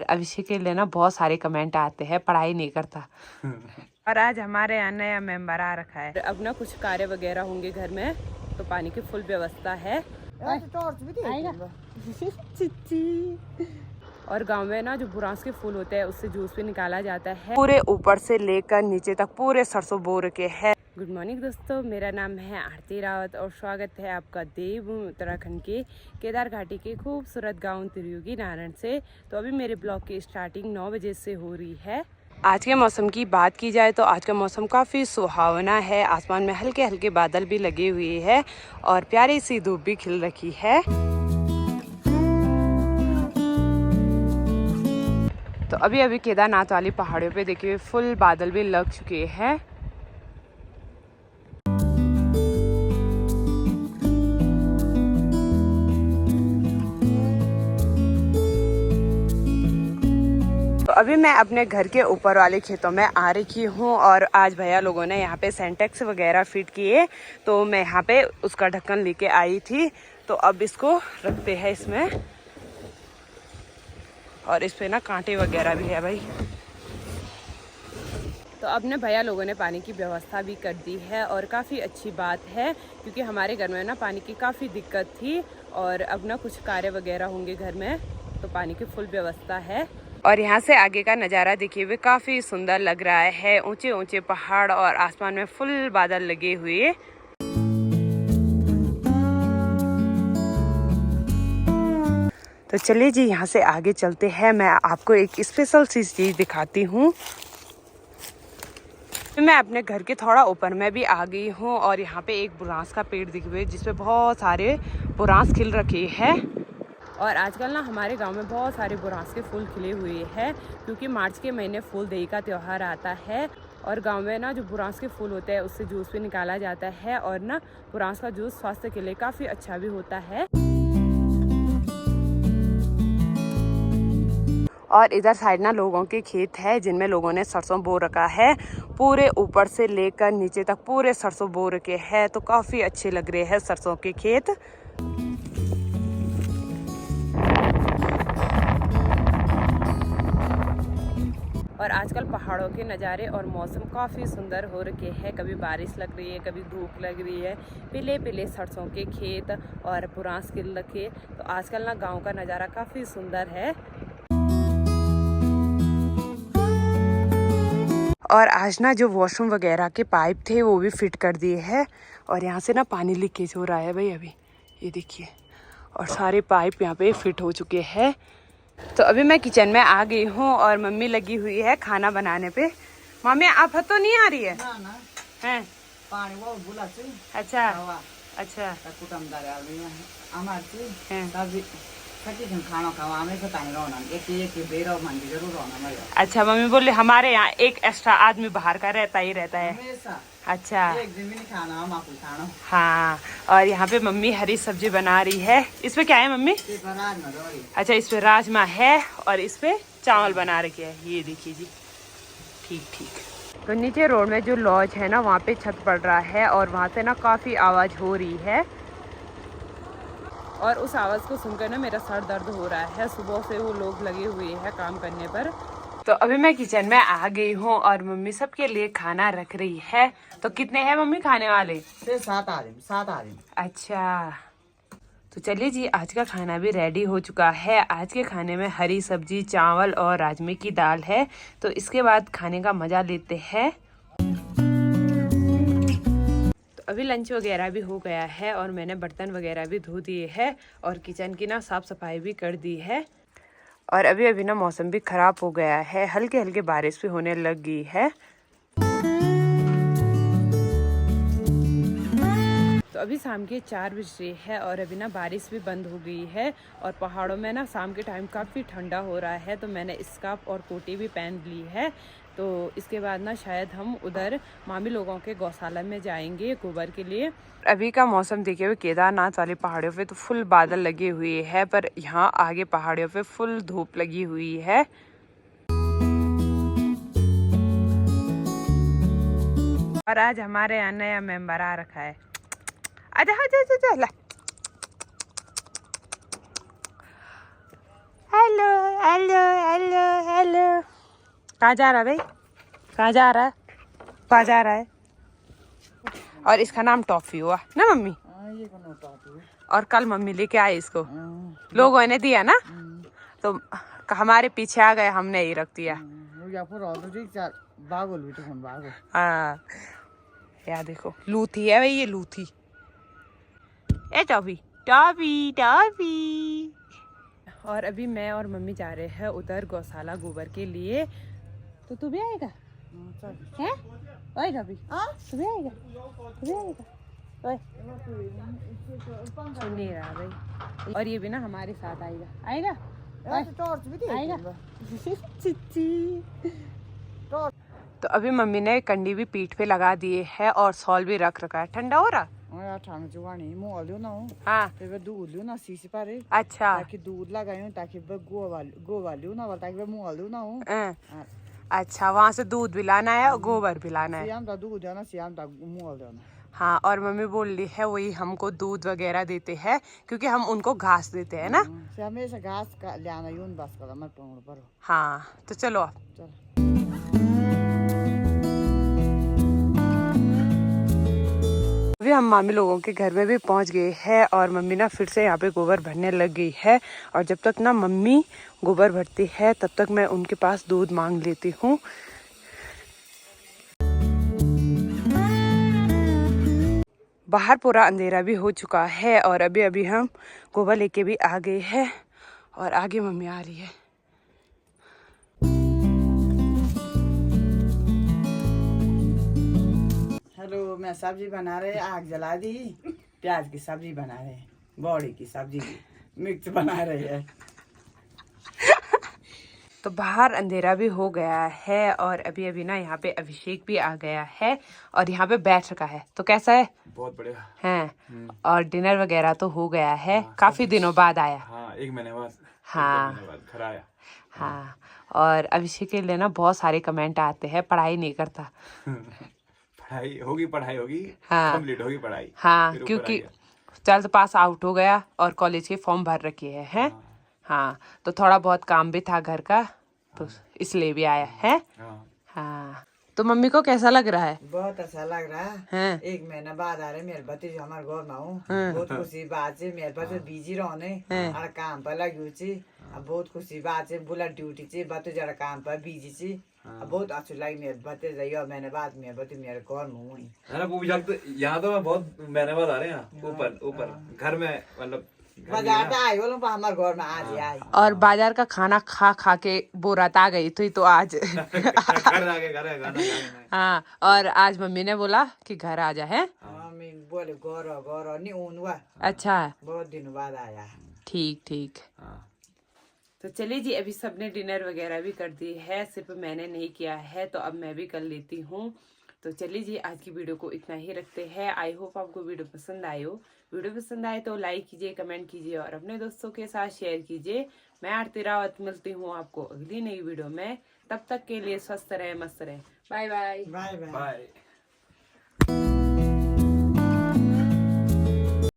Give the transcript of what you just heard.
अभिषेक के लिए ना बहुत सारे कमेंट आते हैं, पढ़ाई नहीं करता। और आज हमारे यहाँ नया मेंबर आ रखा है। अब ना कुछ कार्य वगैरह होंगे घर में, तो पानी की फुल व्यवस्था है। और गांव में ना जो बुरांस के फूल होते हैं उससे जूस भी निकाला जाता है। पूरे ऊपर से लेकर नीचे तक पूरे सरसों बो रखे हैं। गुड मॉर्निंग दोस्तों, मेरा नाम है आरती रावत और स्वागत है आपका देवभूमि उत्तराखंड के केदार घाटी के खूबसूरत गांव त्रियुगी नारायण से। तो अभी मेरे ब्लॉग की स्टार्टिंग 9 बजे से हो रही है। आज के मौसम की बात की जाए तो आज का मौसम काफ़ी सुहावना है। आसमान में हल्के हल्के बादल भी लगे हुए हैं और प्यारी सी धूप भी खिल रखी है। तो अभी अभी केदारनाथ वाली पहाड़ियों पे देखिए फुल बादल भी लग चुके हैं। तो अभी मैं अपने घर के ऊपर वाले खेतों में आ रखी हूँ और आज भैया लोगों ने यहाँ पे सेंटेक्स वगैरह फिट किए, तो मैं यहाँ पे उसका ढक्कन लेके आई थी। तो अब इसको रखते हैं इसमें, और इस पे ना कांटे वगैरह भी है भाई। तो अब ना भैया लोगों ने पानी की व्यवस्था भी कर दी है और काफ़ी अच्छी बात है, क्योंकि हमारे घर में ना पानी की काफ़ी दिक्कत थी और अब ना कुछ कार्य वगैरह होंगे घर में, तो पानी की फुल व्यवस्था है। और यहाँ से आगे का नज़ारा देखिए हुए काफ़ी सुंदर लग रहा है। ऊंचे ऊंचे पहाड़ और आसमान में फुल बादल लगे हुए। तो चलिए जी यहाँ से आगे चलते हैं। मैं आपको एक स्पेशल सी चीज़ दिखाती हूँ। मैं अपने घर के थोड़ा ऊपर में भी आ गई हूँ और यहाँ पे एक बुरांस का पेड़ दिखे हुए जिसपे बहुत सारे बुरांस खिल रखे हैं। और आजकल ना हमारे गांव में बहुत सारे बुरांस के फूल खिले हुए हैं, क्योंकि मार्च के महीने फूल देही का त्यौहार आता है। और गांव में ना जो बुरांस के फूल होते हैं उससे जूस भी निकाला जाता है और ना बुरांस का जूस स्वास्थ्य के लिए काफ़ी अच्छा भी होता है। और इधर साइड ना लोगों के खेत है जिनमें लोगों ने सरसों बो रखा है। पूरे ऊपर से लेकर नीचे तक पूरे सरसों बो रखे हैं, तो काफ़ी अच्छे लग रहे हैं सरसों के खेत। और आजकल पहाड़ों के नज़ारे और मौसम काफ़ी सुंदर हो रखे हैं। कभी बारिश लग रही है, कभी धूप लग रही है। पीले पीले सरसों के खेत और बुरांस खिल रखे, तो आजकल ना गांव का नज़ारा काफ़ी सुंदर है। और आज ना जो वॉशरूम वगैरह के पाइप थे वो भी फिट कर दिए हैं। और यहाँ से ना पानी लीकेज हो रहा है भाई अभी, ये देखिए। और सारे पाइप यहाँ पे फिट हो चुके हैं। तो अभी मैं किचन में आ गई हूँ और मम्मी लगी हुई है खाना बनाने पे। मम्मी आप तो नहीं आ रही है? हैं? अच्छा अच्छा अच्छा। मम्मी बोले हमारे यहाँ एक एक्स्ट्रा आदमी बाहर का रहता ही रहता है। अच्छा हाँ। और यहाँ पे मम्मी हरी सब्जी बना रही है। इसमें क्या है मम्मी? अच्छा, इसमें राजमा है और इसमें चावल बना रखे है। ये देखिए जी, ठीक ठीक। तो नीचे रोड में जो लॉज है ना वहाँ पे छत पड़ रहा है और वहाँ से ना काफ़ी आवाज़ हो रही है। और उस आवाज़ को सुनकर ना मेरा सर दर्द हो रहा है। सुबह से वो लोग लगे हुए हैं काम करने पर। तो अभी मैं किचन में आ गई हूँ और मम्मी सबके लिए खाना रख रही है। तो कितने हैं मम्मी खाने वाले? 7 आदमी। अच्छा, तो चलिए जी आज का खाना भी रेडी हो चुका है। आज के खाने में हरी सब्जी, चावल और राजमे की दाल है। तो इसके बाद खाने का मजा लेते हैं। तो अभी लंच वगैरह भी हो गया है और मैंने बर्तन वगैरह भी धो दिए हैं और किचन की ना साफ सफाई भी कर दी है। और अभी अभी ना मौसम भी खराब हो गया है, हल्के हल्के बारिश भी होने लग गई है। तो अभी शाम के 4 बज रहे हैं और अभी ना बारिश भी बंद हो गई है और पहाड़ों में ना शाम के टाइम काफ़ी ठंडा हो रहा है। तो मैंने स्कार्फ और कोटी भी पहन ली है। तो इसके बाद ना शायद हम उधर मामी लोगों के गौशाला में जाएंगे गोबर के लिए। अभी का मौसम देखे हुए केदारनाथ वाली पहाड़ियों पे तो फुल बादल लगे हुए हैं, पर यहाँ आगे पहाड़ियों पे फुल धूप लगी हुई है। और आज हमारे यहाँ नया मेंबर आ रखा है। आजा आजा आजा। Hello hello hello hello. कहाँ जा रहा है भाई? कहाँ जा रहा है? कहाँ जा रहा है? और इसका नाम टॉफी हुआ ना मम्मी? ये कौन टॉफी? और कल मम्मी लेके आए इसको, लोगों ने दिया ना, तो हमारे पीछे आ गए, हमने ही रख दिया। हाँ यार देखो लूथी है भाई, ये लूथी। ए टॉफी टॉफी टॉफी। और अभी मैं और मम्मी जा रहे हैं उधर गौशाला गोबर के लिए, तो तू भी आएगा? हैं? ओए टॉफी तू भी आएगा? तू भी आएगा? ओए सुन नहीं रहा भाई। और ये भी ना हमारे साथ आएगा। आएगा? आएगा? चिच्ची। तो अभी मम्मी ने कंडी भी पीठ पे लगा दिए है और सॉल भी रख रखा है। ठंडा हो रहा? हाँ दूध लियो ना शीशी पारे, अच्छा ताकि दूध लगायो, ताकि गोवा लियो ना, ताकि मुँह लियो ना हो। अच्छा वहाँ से दूध भी लाना है और गोबर भी लाना है। सियाम ता दूध देना, सियाम ता मुँह देना। हाँ और मम्मी बोल रही है वही हमको दूध वगैरह देते हैं क्योंकि हम उनको घास देते हैं ना। हमेशा घास का लाना यून बस कर मत पकड़ पर। हाँ तो चलो अब चल। अभी हम मामी लोगों के घर में भी पहुंच गए हैं और मम्मी ना फिर से यहाँ पे गोबर भरने लग गई है। और जब तक ना मम्मी गोबर भरती है तब तक मैं उनके पास दूध मांग लेती हूँ। बाहर पूरा अंधेरा भी हो चुका है और अभी अभी हम गोबर लेके भी आ गए हैं और आगे मम्मी आ रही है। हेलो, मैं सब्जी बना रहे, आग जला दी, प्याज की सब्जी बना रहे, बॉडी की सब्जी मिक्स बना रहे हैं। तो बाहर अंधेरा भी हो गया है और अभी अभी ना यहाँ पे अभिषेक भी आ गया है और यहाँ पे बैठ रखा है। तो कैसा है? बहुत बढ़िया है। और डिनर वगैरह तो हो गया है। काफी दिनों बाद आया। हाँ, एक महीने बाद। हाँ। एक महीने बाद घर आया। हाँ और अभिषेक के लिए ना बहुत सारे कमेंट आते हैं, पढ़ाई नहीं करता। पढ़ाई होगी। हाँ कंप्लीट होगी पढ़ाई। हाँ फिर ऊपर क्योंकि आएगा। 12th पास आउट हो गया और कॉलेज के फॉर्म भर रखे हैं। हाँ तो थोड़ा बहुत काम भी था घर का, तो इसलिए भी आया है। हाँ तो मम्मी को कैसा लग रहा है? बहुत अच्छा लग रहा हैं? एक महीना बाद आ रहे, मेरे भतीजे हमारे घर में हूँ, बहुत खुशी बात है। मेरे पास बिजी रहने और काम पर लगी छी, बहुत खुशी बात है। बुला ड्यूटी छी, भतीजे काम पर बिजी छी, बहुत अच्छा लगी। मेरे भतीजे यो महीने बाद मेरे भतीजे मेरे घर में हूँ। है ना वो यहाँ तो मैं बहुत महीने बाद आ रहे हैं। ऊपर घर में मतलब बाजार तो आई बोलो हमारे घर में आज ही आई। और बाजार का खाना खा खा के बोरात आ गई थी तो आज घर आके घर हाँ और आज मम्मी ने बोला कि घर आ जा है। मम्मी बोले घर नहीं ऊन हुआ। अच्छा बहुत दिन बाद आया। ठीक। तो चलिए जी, अभी सबने डिनर वगैरह भी कर दी है, सिर्फ मैंने नहीं किया है, तो अब मैं भी कर लेती हूँ। तो चलिए जी, आज की वीडियो को इतना ही रखते हैं। आई होप आपको वीडियो पसंद आए हो। वीडियो पसंद आए तो लाइक कीजिए, कमेंट कीजिए और अपने दोस्तों के साथ शेयर कीजिए। मैं आरती रावत मिलती हूँ आपको अगली नई वीडियो में। तब तक के लिए स्वस्थ रहे, मस्त रहे। Bye bye. Bye bye.